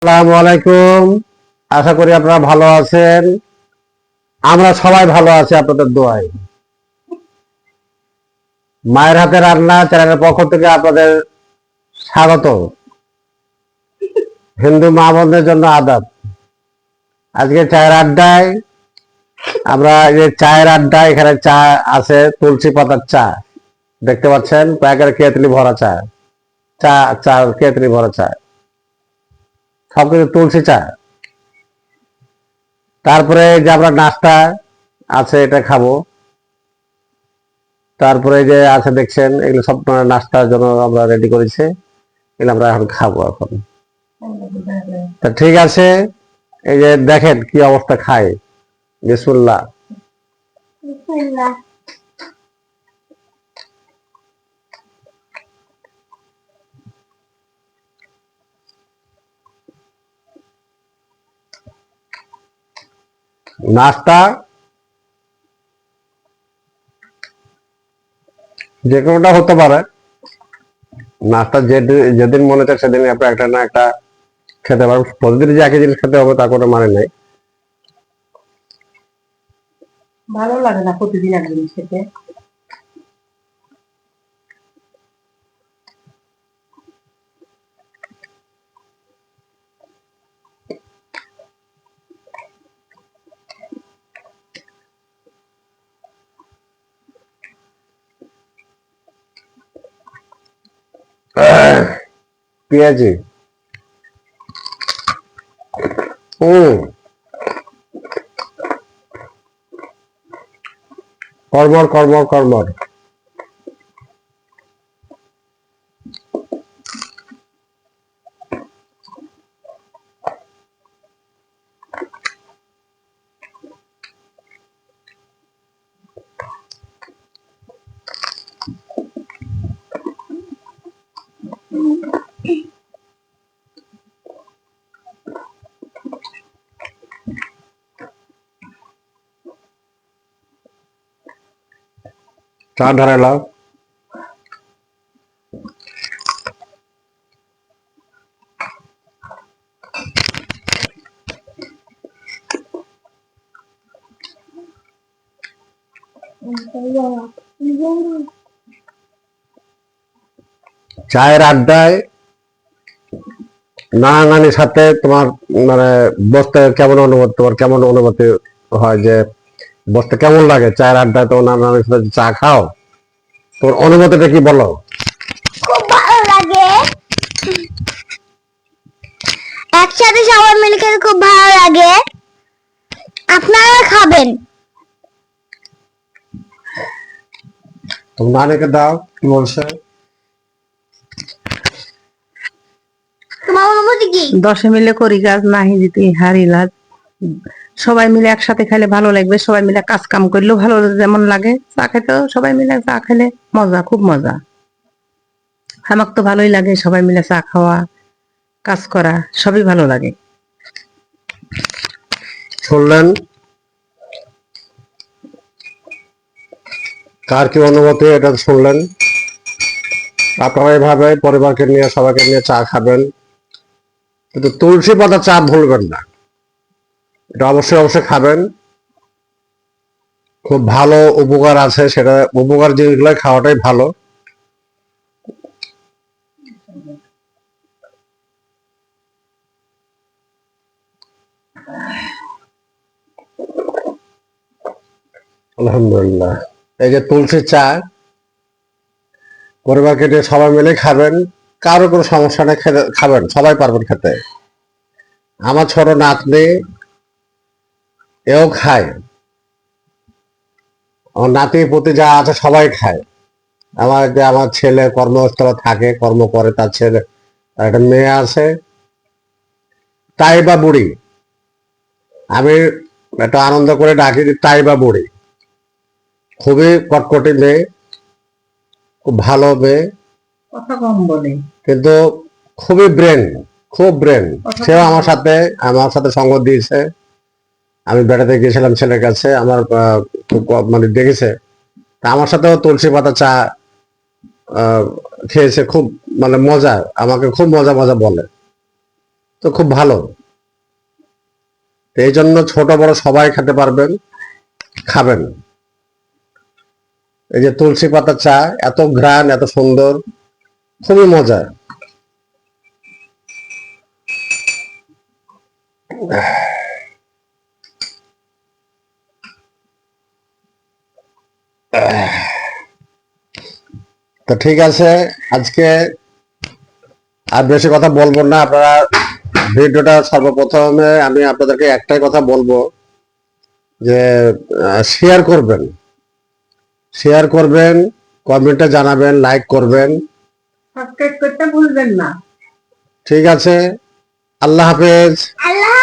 আসসালামু আলাইকুম। আশা করি আপনারা ভালো আছেন। আমরা সবাই ভালো আছি আপনাদের দোয়ায়। মায়ের হাতে রান্না চ্যানেলের পক্ষ থেকে আপনাদের স্বাগত। হিন্দু মা বোনদের জন্য আদাব। আজকে চায়ের আড্ডায় আমরা চায়ের আড্ডা, এখানে চা আছে, তুলসী পাতার চা দেখতে পাচ্ছেন, প্যাকের কেতলি ভরা চা, চা চা কেতলি ভরা চা, সবকিছু তুলসী চা। তারপরে যে আমরা নাস্তা আছে এটা খাবো। তারপরে যে আছে দেখছেন, এগুলো সব নাস্তার জন্য আমরা রেডি করেছি, এগুলো আমরা এখন খাবো এখন। তা ঠিক আছে, এই যে দেখেন কি অবস্থা, খায়। বিসমিল্লাহ। নাস্তা যে কোনোটা হতে পারে, নাস্তা যেদিন মনে চায় সেদিন আপনি একটা না একটা খেতে পারেন। প্রতিদিন যে একই জিনিস খেতে হবে তা কোনো মানে নেই। ভালো লাগে না প্রতিদিন এক জিনিস খেতে। পেঁয়াজি, হম, কর্মর কর্মর কর্মর। চা ঢালালাম। চায়ের আড্ডায় নানানির সাথে তোমার মানে বসতে কেমন অনুভূতি, তোমার কেমন অনুভূতি হয়, যে বসতে কেমন লাগে চায়ের আড্ডায়? তো নানানির সাথে চা খাও, তোর অনুভূতিটা কি বলো? খুব ভালো লাগে, একসাথে সবাই মিলে খেতে খুব ভালো লাগে। আপনারা খাবেন। তুমি নানিকে দাও, কি বলছে? তোমার অনুভূতি কি? 10 মিলে করি কাজ, নাহি দিতে হারি লাজ। সবাই মিলে একসাথে খাইলে ভালো লাগবে, সবাই মিলে কাজ কাম করলেও ভালো যেমন লাগে, চা খেতেও সবাই মিলে চা খেলে মজা, খুব মজা। আমার তো ভালোই লাগে, সবাই মিলে চা খাওয়া, কাজ করা সবই ভালো লাগে। শুনলেন কার কি অনুভূতি, এটা শুনলেন। আপনারা এইভাবে পরিবারকে নিয়ে, সবাইকে নিয়ে চা খাবেন, কিন্তু তুলসী পাতা চা ভুলবেন না, এটা অবশ্যই অবশ্যই খাবেন। খুব ভালো উপকার আছে, সেটা উপকার জিনিসগুলো খাওয়াটাই ভালো। আলহামদুলিল্লাহ। এই যে তুলসী চা, পরিবারকে নিয়ে সবাই মিলে খাবেন, কারো কোনো সমস্যা নেই, খেতে খাবেন, সবাই পারবেন খেতে। আমার ছোট নাতনি এও খায়, আমার নাতির প্রতি যা আছে সবাই খায়। আমার ছেলে কর্মস্থলে থাকে, কর্ম করে, তার ছেলে, আর একটা মেয়ে আছে, তাই বা বুড়ি, আমি একটা আনন্দ করে ডাকি যে তাই বা বুড়ি। খুবই কটকটি মেয়ে, খুব ভালো মেয়ে, কথা কম বলে কিন্তু খুবই ব্রেন, খুব ব্রেন। সেও আমার সাথে সঙ্গ দিয়েছে। আমি বেড়াতে গিয়েছিলাম ছেলের কাছে, আমার খুব মানে দেখেছে, তা আমার সাথেও তুলসী পাতা চা খেয়েছে, খুব মানে মজা, আমাকে খুব মজা মজা বলে। তো খুব ভালো। তো এই জন্য ছোট বড় সবাই খেতে পারবেন, খাবেন। এই যে তুলসী পাতা চা, এত ঘ্রাণ, এত সুন্দর, খুবই মজা। তো ঠিক আছে, আজকে আর বেশি কথা বলবো না। আপনারা ভিডিওটা সর্বপ্রথমে আমি আপনাদেরকে একটাই কথা বলবো যে শেয়ার করবেন, শেয়ার করবেন, কমেন্টে জানাবেন, লাইক করবেন। সাবস্ক্রাইব করতে ভুলবেন না। ঠিক আছে, আল্লাহ হাফেজ। আল্লাহ